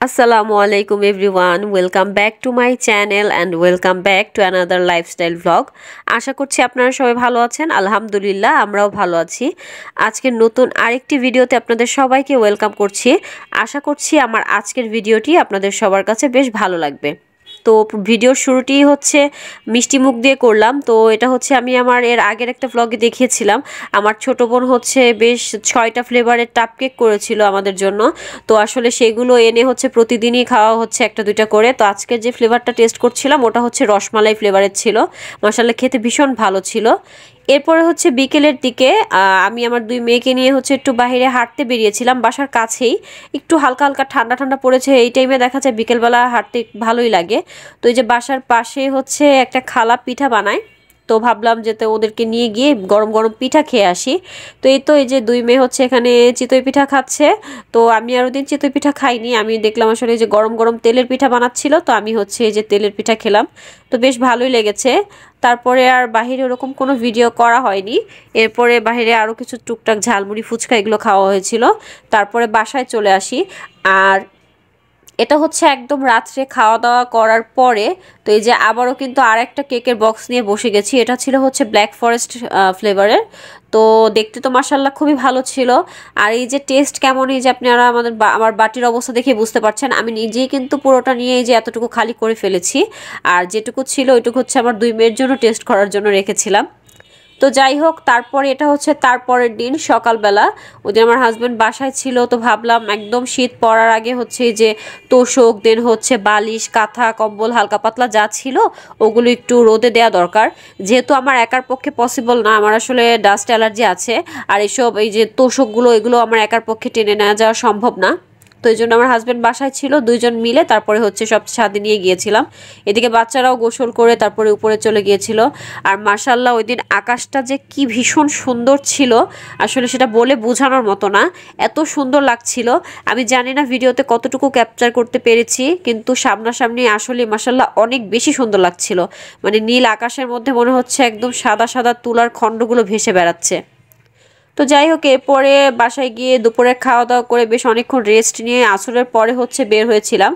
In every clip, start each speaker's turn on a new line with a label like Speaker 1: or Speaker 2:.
Speaker 1: Assalamu alaikum everyone, welcome back to my channel and welcome back to another lifestyle vlog. আশা করছি আপনারা সবাই ভালো আছেন। আলহামদুলিল্লাহ আমরাও ভালো আছি। আজকের নতুন আরেকটি ভিডিওতে আপনাদের সবাইকে ওয়েলকাম করছি। আশা করছি আমার আজকের ভিডিওটি আপনাদের সবার কাছে বেশ ভালো লাগবে। তো ভিডিওর শুরুটি হচ্ছে মিষ্টি মুখ দিয়ে করলাম। তো এটা হচ্ছে আমি আমার এর আগের একটা ব্লগে দেখিয়েছিলাম। আমার ছোট বোন হচ্ছে বেশ 6টা ফ্লেভারের টাপ কেক করেছিল আমাদের জন্য। তো আসলে সেগুলো এনে হচ্ছে প্রতিদিনই খাওয়া হচ্ছে একটা দুইটা করে। তো আজকে যে ফ্লেভারটা টেস্ট করছিলাম ওটা হচ্ছে রসমালাই ফ্লেভারের ছিল। মাশাআল্লাহ খেতে ভীষণ ভালো ছিল। এরপরে হচ্ছে বিকেলের দিকে আমি আমার দুই মেয়েকে নিয়ে হচ্ছে একটু বাইরে হাঁটতে বেরিয়েছিলাম বাসার কাছেই। একটু হালকা হালকা ঠান্ডা ঠান্ডা পড়েছে, এই টাইমে দেখা যায় বিকেলবেলা হাঁটতে ভালোই লাগে। তো এই যে বাসার পাশে হচ্ছে একটা খালা পিঠা বানায়, তো ভাবলাম যে তো ওদেরকে নিয়ে গিয়ে গরম গরম পিঠা খেয়ে আসি। তো এই যে দুই মেয়ে হচ্ছে এখানে চিতই পিঠা খাচ্ছে। তো আমি আর ওদিন চিতই পিঠা খাইনি, আমি দেখলাম আসলে যে গরম গরম তেলের পিঠা বানাচ্ছিল, তো আমি হচ্ছে এই যে তেলের পিঠা খেলাম। তো বেশ ভালোই লেগেছে। তারপরে আর বাহিরে ওরকম কোনো ভিডিও করা হয়নি। এরপরে বাহিরে আরও কিছু টুকটাক ঝালমুড়ি ফুচকা এগুলো খাওয়া হয়েছিল। তারপরে বাসায় চলে আসি। আর এটা হচ্ছে একদম রাত্রে খাওয়া দাওয়া করার পরে। তো এই যে আবারও কিন্তু আর একটা কেকের বক্স নিয়ে বসে গেছি। এটা ছিল হচ্ছে ব্ল্যাক ফরেস্ট ফ্লেভারের। তো দেখতে তো মাশাআল্লাহ খুবই ভালো ছিল। আর এই যে টেস্ট কেমন, এই যে আপনারা আমার বাটির অবস্থা দেখে বুঝতে পারছেন, আমি নিজেই কিন্তু পুরোটা নিয়ে এই যে এতটুকু খালি করে ফেলেছি। আর যেটুকু ছিল ওইটুকু হচ্ছে আমার দুই মেয়ের জন্য টেস্ট করার জন্য রেখেছিলাম। তো যাই হোক, তারপরে এটা হচ্ছে তারপরের দিন সকালবেলা ওদিন আমার হাজব্যান্ড বাসায় ছিল। তো ভাবলাম একদম শীত পড়ার আগে হচ্ছে যে তোষক দেন হচ্ছে বালিশ কাঁথা কম্বল হালকা পাতলা যা ছিল ওগুলো একটু রোদে দেওয়া দরকার। যেহেতু আমার একার পক্ষে পসিবল না, আমার আসলে ডাস্ট অ্যালার্জি আছে। আর এসব এই যে তোষকগুলো এগুলো আমার একার পক্ষে টেনে নেওয়া যাওয়া সম্ভব না। তো এই জন্য আমার হাজব্যান্ড বাসায় ছিল, দুইজন মিলে তারপরে হচ্ছে সব ছাদে নিয়ে গিয়েছিলাম। এদিকে বাচ্চারাও গোসল করে তারপরে উপরে চলে গিয়েছিল। আর মাশাআল্লাহ ওই দিন আকাশটা যে কি ভীষণ সুন্দর ছিল, আসলে সেটা বলে বোঝানোর মতো না, এত সুন্দর লাগছিল। আমি জানি না ভিডিওতে কতটুকু ক্যাপচার করতে পেরেছি, কিন্তু সামনাসামনি আসলে মাশাআল্লাহ অনেক বেশি সুন্দর লাগছিল। মানে নীল আকাশের মধ্যে মনে হচ্ছে একদম সাদা সাদা তুলার খণ্ডগুলো ভেসে বেড়াচ্ছে। তো যাই হোক, এরপরে বাসায় গিয়ে দুপুরে খাওয়া দাওয়া করে বেশ অনেকক্ষণ রেস্ট নিয়ে আসরের পরে হচ্ছে বের হয়েছিলাম।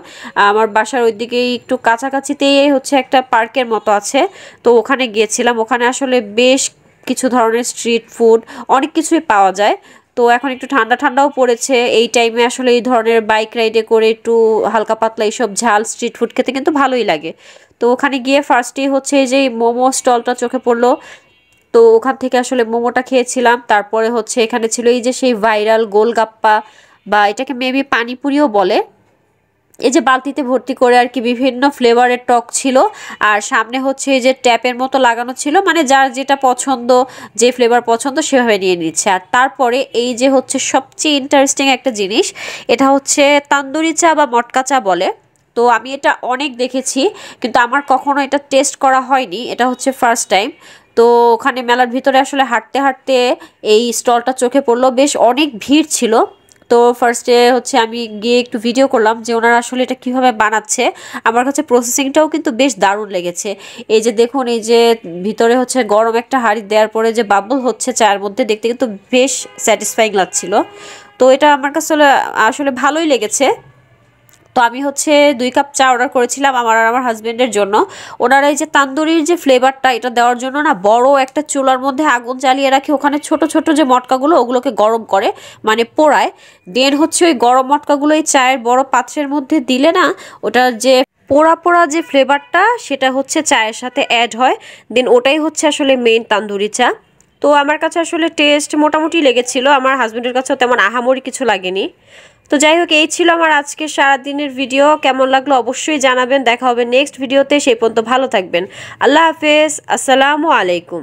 Speaker 1: আমার বাসার ওইদিকেই একটু কাছাকাছিতেই হচ্ছে একটা পার্কের মতো আছে, তো ওখানে গিয়েছিলাম। ওখানে আসলে বেশ কিছু ধরনের স্ট্রিট ফুড অনেক কিছুই পাওয়া যায়। তো এখন একটু ঠান্ডা ঠান্ডাও পড়েছে, এই টাইমে আসলে এই ধরনের বাইক রাইডে করে একটু হালকা পাতলা এইসব ঝাল স্ট্রিট ফুড খেতে কিন্তু ভালোই লাগে। তো ওখানে গিয়ে ফার্স্টেই হচ্ছে এই যে মোমো স্টলটা চোখে পড়লো। তো ওখান থেকে আসলে মোমোটা খেয়েছিলাম। তারপরে হচ্ছে এখানে ছিল এই যে সেই ভাইরাল গোলগাপ্পা, বা এটাকে মেবি পানিপুরিও বলে। এই যে বালতিতে ভর্তি করে আর কি বিভিন্ন ফ্লেভারের টক ছিল। আর সামনে হচ্ছে এই যে ট্যাপের মতো লাগানো ছিল, মানে যার যেটা পছন্দ যে ফ্লেভার পছন্দ সেভাবে নিয়ে নিচ্ছে। আর তারপরে এই যে হচ্ছে সবচেয়ে ইন্টারেস্টিং একটা জিনিস, এটা হচ্ছে তান্দুরি চা বা মটকা চা বলে। তো আমি এটা অনেক দেখেছি, কিন্তু আমার কখনো এটা টেস্ট করা হয়নি, এটা হচ্ছে ফার্স্ট টাইম। তো ওখানে মেলার ভিতরে আসলে হাঁটতে হাঁটতে এই স্টলটা চোখে পড়লো, বেশ অনেক ভিড় ছিল। তো ফার্স্টে হচ্ছে আমি গিয়ে একটু ভিডিও করলাম যে ওনারা আসলে এটা কীভাবে বানাচ্ছে। আমার কাছে প্রসেসিংটাও কিন্তু বেশ দারুণ লেগেছে। এই যে দেখুন, এই যে ভিতরে হচ্ছে গরম একটা হাঁড়ি দেওয়ার পরে যে বাবল হচ্ছে চায়ের মধ্যে, দেখতে কিন্তু বেশ স্যাটিসফাইং লাগছিল। তো এটা আমার কাছে আসলে ভালোই লেগেছে। তো আমি হচ্ছে 2 কাপ চা অর্ডার করেছিলাম আমার আর আমার হাজব্যান্ডের জন্য। ওনারা এই যে তান্দুরির যে ফ্লেভারটা এটা দেওয়ার জন্য না বড় একটা চুলার মধ্যে আগুন জ্বালিয়ে রাখে, ওখানে ছোট ছোট যে মটকাগুলো ওগুলোকে গরম করে, মানে পোড়ায়। দেন হচ্ছে ওই গরম মটকাগুলো এই চায়ের বড় পাত্রের মধ্যে দিলে না, ওটার যে পোড়া পোড়া যে ফ্লেভারটা সেটা হচ্ছে চায়ের সাথে অ্যাড হয়। দেন ওটাই হচ্ছে আসলে মেইন তান্দুরি চা। তো আমার কাছে আসলে টেস্ট মোটামুটি লেগেছিল, আমার হাজব্যান্ডের কাছেও তেমন আহামরি কিছু লাগেনি। তো যাই হোক, এই ছিল আমার আজকে সারাদিনের ভিডিও। কেমন লাগলো অবশ্যই জানাবেন। দেখা হবে নেক্সট ভিডিওতে, সেই পর্যন্ত ভালো থাকবেন। আল্লাহ হাফেজ, আসসালামু আলাইকুম।